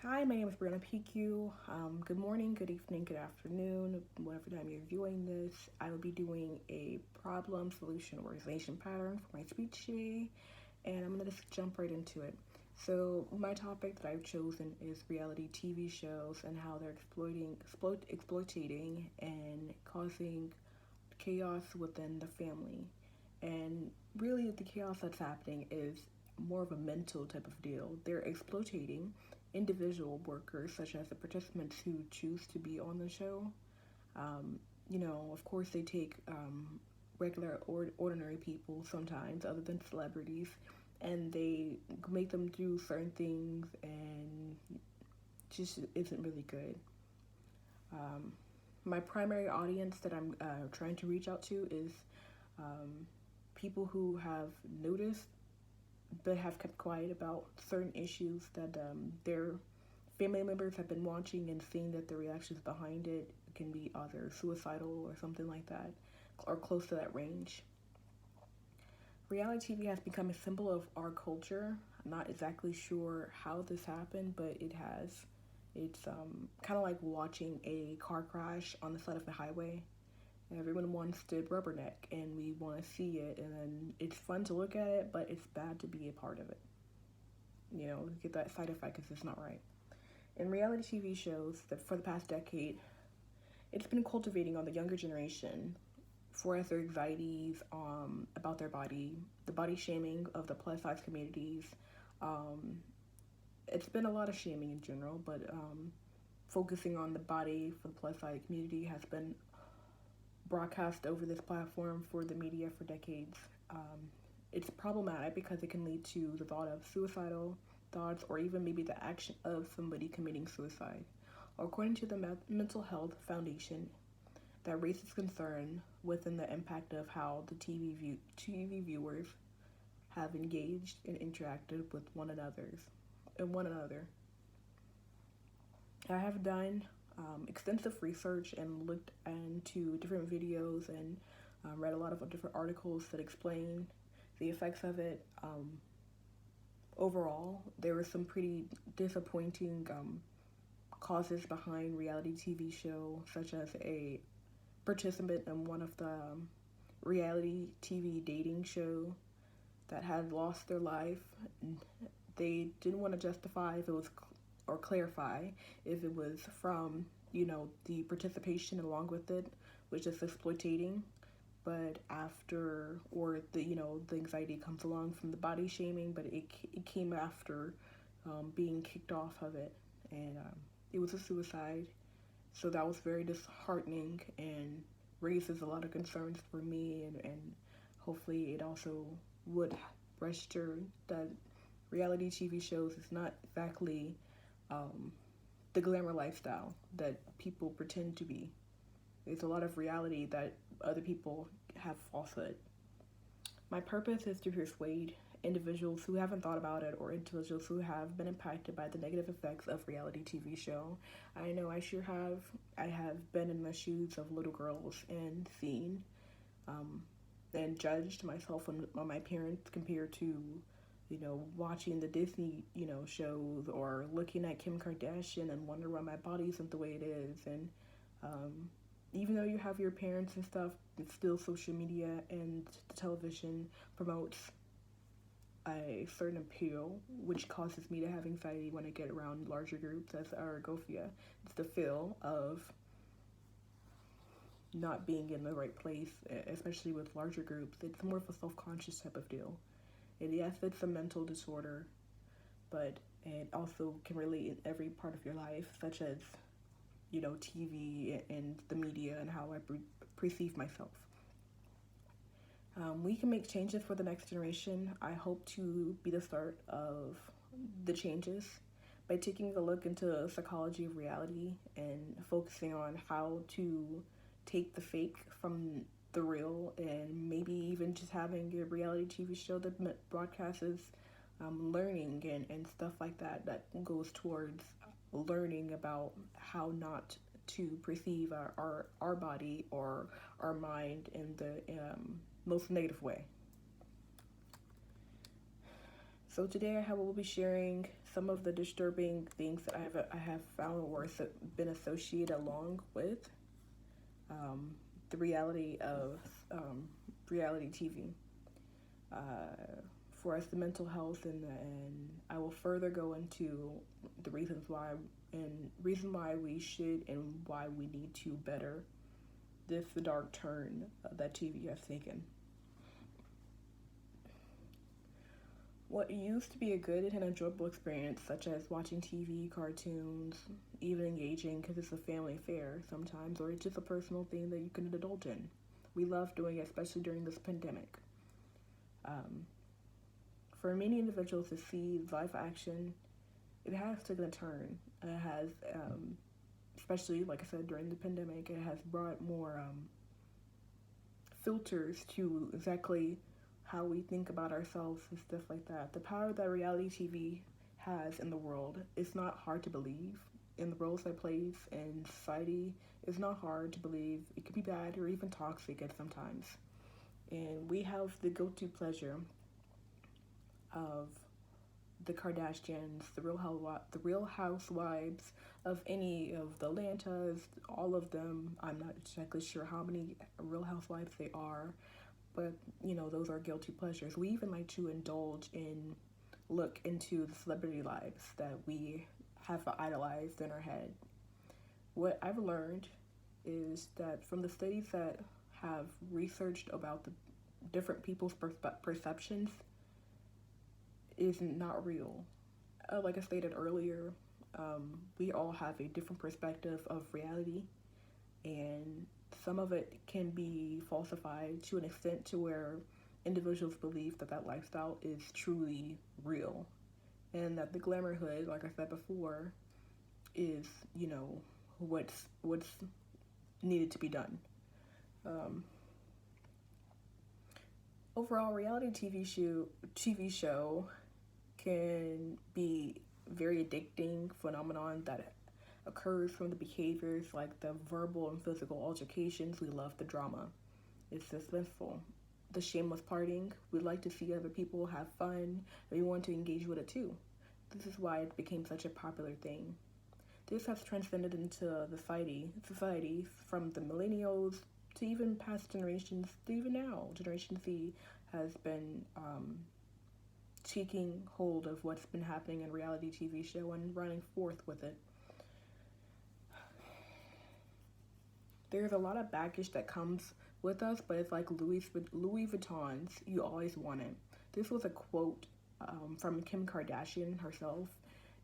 Hi, my name is Brianna PQ. Good morning, good evening, good afternoon, whatever time you're viewing this. I will be doing a problem solution organization pattern for my speech today, and I'm gonna just jump right into it. So, my topic that I've chosen is reality TV shows and how they're exploiting and causing chaos within the family. And really, the chaos that's happening is more of a mental type of deal. They're exploiting individual workers, such as the participants who choose to be on the show. Of course, they take regular, ordinary people sometimes, other than celebrities, and they make them do certain things, and just isn't really good. Um, my primary audience that I'm trying to reach out to is people who have noticed but have kept quiet about certain issues that their family members have been watching and seeing that the reactions behind it can be either suicidal or something like that, or close to that range. Reality TV has become a symbol of our culture. I'm not exactly sure how this happened, but it has. It's kind of like watching a car crash on the side of the highway. Everyone wants to rubberneck, and we want to see it, and then it's fun to look at it, but it's bad to be a part of it. Get that side effect because it's not right. In reality TV shows that for the past decade, it's been cultivating on the younger generation for their anxieties about their body, the body shaming of the plus size communities. Um, it's been a lot of shaming in general, but focusing on the body for the plus size community has been broadcast over this platform for the media for decades. It's problematic because it can lead to the thought of suicidal thoughts or even maybe the action of somebody committing suicide. According to the Mental Health Foundation, that raises concern within the impact of how the TV viewers have engaged and interacted with one another. I have done extensive research and looked into different videos and read a lot of different articles that explain the effects of it. Overall, there were some pretty disappointing causes behind reality TV show, such as a participant in one of the reality TV dating show that had lost their life. They didn't want to justify if it was or clarify if it was from the participation along with it, which is exploiting. But after, or the anxiety comes along from the body shaming, but it came after being kicked off of it, and it was a suicide. So that was very disheartening and raises a lot of concerns for me, and hopefully it also would register that reality TV shows is not exactly the glamour lifestyle that people pretend to be. There's a lot of reality that other people have falsehood. My purpose is to persuade individuals who haven't thought about it or individuals who have been impacted by the negative effects of reality TV show. I know I sure have. I have been in the shoes of little girls and seen and judged myself on my parents compared to watching the Disney, shows or looking at Kim Kardashian and wonder why my body isn't the way it is. And even though you have your parents and stuff, it's still social media and the television promotes a certain appeal, which causes me to have anxiety when I get around larger groups as Aragophia. It's the feel of not being in the right place, especially with larger groups. It's more of a self-conscious type of deal. And yes, it's a mental disorder, but it also can relate in every part of your life, such as TV and the media and how I perceive myself. We can make changes for the next generation. I hope to be the start of the changes by taking a look into the psychology of reality and focusing on how to take the fake from the real, and maybe even just having a reality TV show that broadcasts learning and stuff like that goes towards learning about how not to perceive our body or our mind in the most negative way. So today will be sharing some of the disturbing things that I have found or been associated along with um, the reality of reality TV. For us, the mental health, and I will further go into the reason why we should and why we need to better the dark turn that TV has taken. What used to be a good and enjoyable experience, such as watching TV, cartoons, even engaging because it's a family affair sometimes, or it's just a personal thing that you can indulge in. We love doing it, especially during this pandemic. Um, for many individuals to see live action, it has taken a turn. It has, especially like I said, during the pandemic, it has brought more filters to exactly how we think about ourselves and stuff like that. The power that reality TV has in the world is not hard to believe. In the roles that plays in society, it's not hard to believe. It can be bad or even toxic at sometimes. And we have the guilty pleasure of the Kardashians, the Real Housewives of any of the Atlantas, all of them. I'm not exactly sure how many Real Housewives they are, but those are guilty pleasures. We even like to indulge in look into the celebrity lives that we have idolized in our head. What I've learned is that from the studies that have researched about the different people's perceptions is not real. Like I stated earlier, we all have a different perspective of reality, and some of it can be falsified to an extent to where individuals believe that lifestyle is truly real, and that the glamour hood, like I said before, is what's needed to be done. Um, Overall, reality TV show can be very addicting phenomenon that occurs from the behaviors like the verbal and physical altercations. We love the drama. It's suspenseful. The shameless partying. We like to see other people have fun, and we want to engage with it too. This is why it became such a popular thing. This has transcended into the society from the millennials to even past generations to even now. Generation Z has been taking hold of what's been happening in reality TV show and running forth with it. There's a lot of baggage that comes with us, but it's like Louis Vuitton's "You Always Want It." This was a quote from Kim Kardashian herself,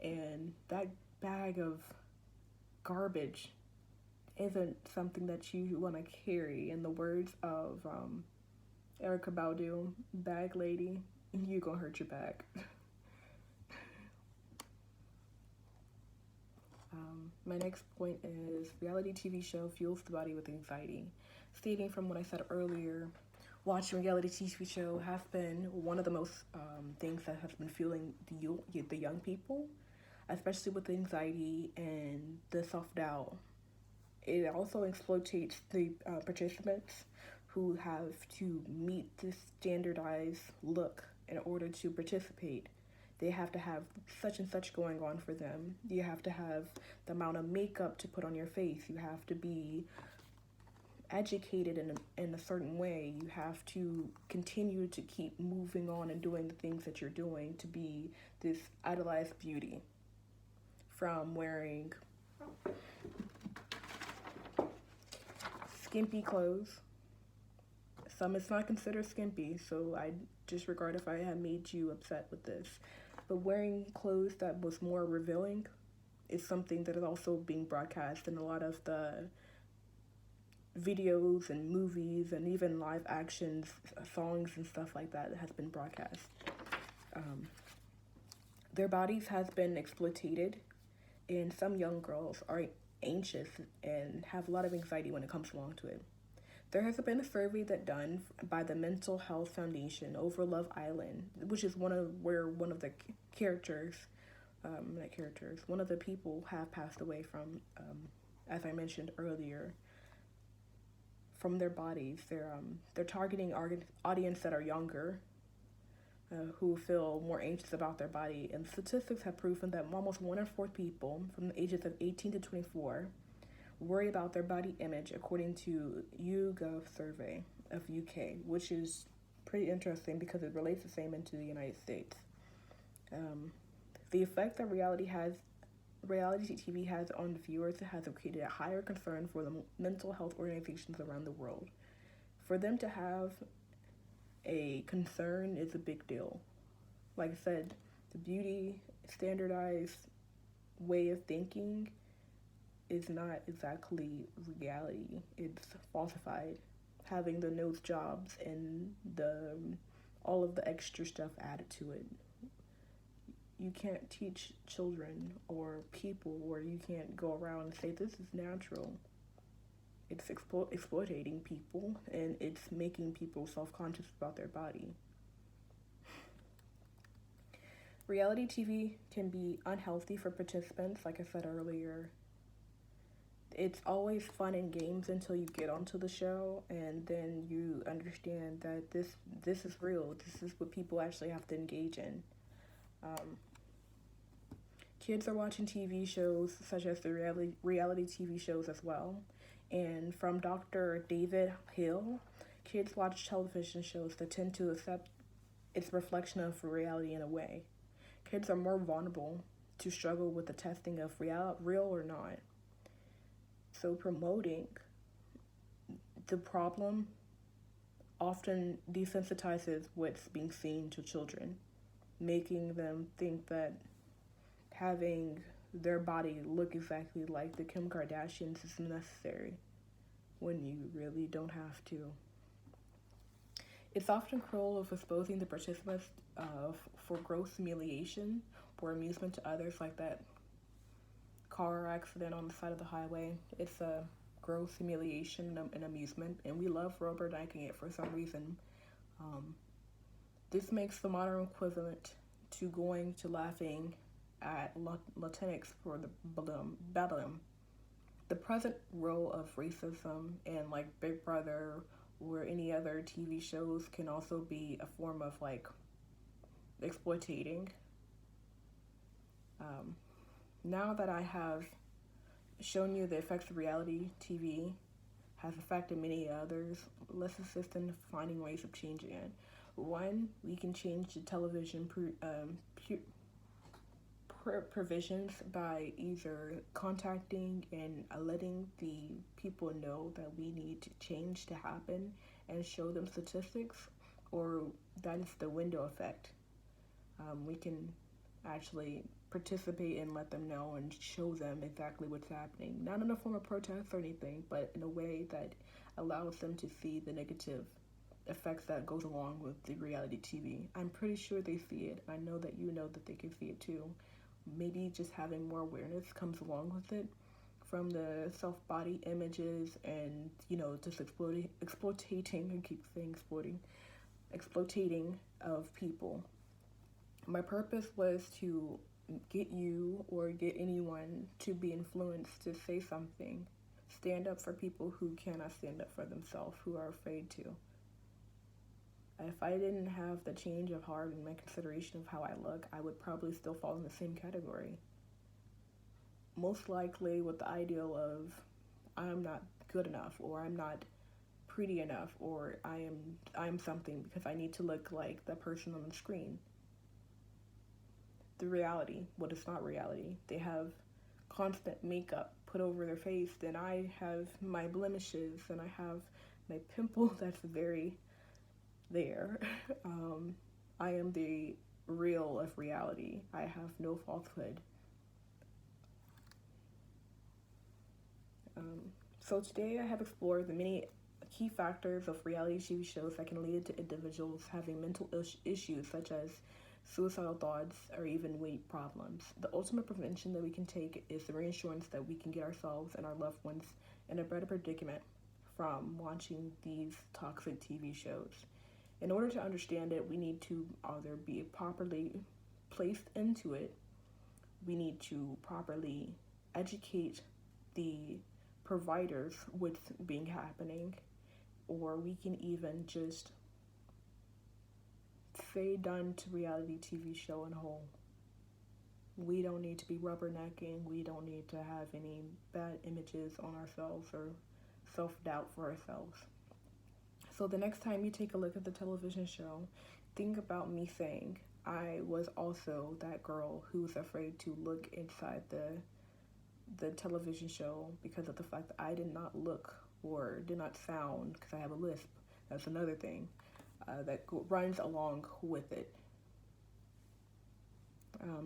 and that bag of garbage isn't something that you want to carry. In the words of Erica Badu, "Bag lady, you gonna hurt your back." My next point is reality TV show fuels the body with anxiety. Stating from what I said earlier, watching reality TV show has been one of the most things that has been fueling the young people, especially with the anxiety and the self-doubt. It also exploitates the participants who have to meet this standardized look in order to participate. They have to have such and such going on for them. You have to have the amount of makeup to put on your face. You have to be educated in a certain way. You have to continue to keep moving on and doing the things that you're doing to be this idolized beauty. From wearing skimpy clothes. Some it's not considered skimpy, so I disregard if I have made you upset with this. But wearing clothes that was more revealing is something that is also being broadcast in a lot of the videos and movies and even live actions, songs and stuff like that has been broadcast. Their bodies has been exploited, and some young girls are anxious and have a lot of anxiety when it comes along to it. There has been a survey that done by the Mental Health Foundation over Love Island, which is one of the characters, one of the people have passed away from, as I mentioned earlier, from their bodies. They're targeting audience that are younger, who feel more anxious about their body. And statistics have proven that almost 1 in 4 people from the ages of 18 to 24 worry about their body image, according to YouGov survey of UK, which is pretty interesting because it relates the same into the United States. The effect that reality TV has on the viewers has created a higher concern for the mental health organizations around the world. For them to have a concern is a big deal. Like I said, the beauty standardized way of thinking is not exactly reality. It's falsified. Having the nose jobs and the all of the extra stuff added to it. You can't teach children or people, or you can't go around and say this is natural. It's exploiting people, and it's making people self-conscious about their body. Reality TV can be unhealthy for participants, like I said earlier. It's always fun and games until you get onto the show, and then you understand that this is real. This is what people actually have to engage in. Kids are watching TV shows such as the reality TV shows as well. And from Dr. David Hill, kids watch television shows that tend to accept its reflection of reality in a way. Kids are more vulnerable to struggle with the testing of real or not. So promoting the problem often desensitizes what's being seen to children, making them think that having their body look exactly like the Kim Kardashians is necessary when you really don't have to. It's often cruel of exposing the participants for gross humiliation or amusement to others, like that car accident on the side of the highway. It's a gross humiliation and amusement, and we love rubbernecking it for some reason. This makes the modern equivalent to going to laughing at Latinx for the bedlam. The present role of racism and like Big Brother or any other TV shows can also be a form of like exploiting. Now that I have shown you the effects of reality TV has affected many others, let's assist in finding ways of changing it. One, we can change the television provisions by either contacting and letting the people know that we need change to happen and show them statistics, or that is the window effect. We can actually participate and let them know and show them exactly what's happening, not in a form of protest or anything, but in a way that allows them to see the negative effects that goes along with the reality TV. I'm pretty sure they see it. I know that you know that they can see it too. Maybe just having more awareness comes along with it, from the self-body images and, just exploiting, I keep saying exploiting of people. My purpose was to get you or get anyone to be influenced to say something. Stand up for people who cannot stand up for themselves, who are afraid to. If I didn't have the change of heart and my consideration of how I look, I would probably still fall in the same category. Most likely with the ideal of I'm not good enough, or I'm not pretty enough, or I'm something because I need to look like the person on the screen. The reality, what is not reality. They have constant makeup put over their face, then I have my blemishes and I have my pimple that's very there. I am the real of reality. I have no falsehood. So today I have explored the many key factors of reality TV shows that can lead to individuals having mental issues such as suicidal thoughts or even weight problems. The ultimate prevention that we can take is the reassurance that we can get ourselves and our loved ones in a better predicament from watching these toxic TV shows. In order to understand it, we need to either be properly placed into it, we need to properly educate the providers what's being happening, or we can even just say done to reality TV show in whole. We don't need to be rubbernecking. We don't need to have any bad images on ourselves or self-doubt for ourselves. So the next time you take a look at the television show, think about me saying, I was also that girl who was afraid to look inside the television show because of the fact that I did not look or did not sound, because I have a lisp. That's another thing that runs along with it.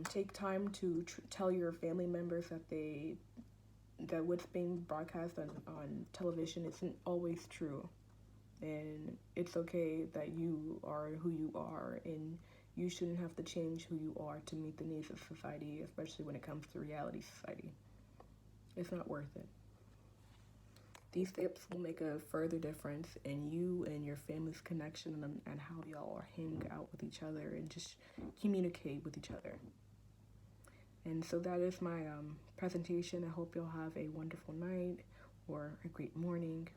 Take time to tell your family members that what's being broadcast on television isn't always true, and it's okay that you are who you are, and you shouldn't have to change who you are to meet the needs of society, especially when it comes to reality society. It's not worth it. These steps will make a further difference in you and your family's connection and how y'all hang out with each other and just communicate with each other. And so that is my presentation. I hope you'll have a wonderful night or a great morning.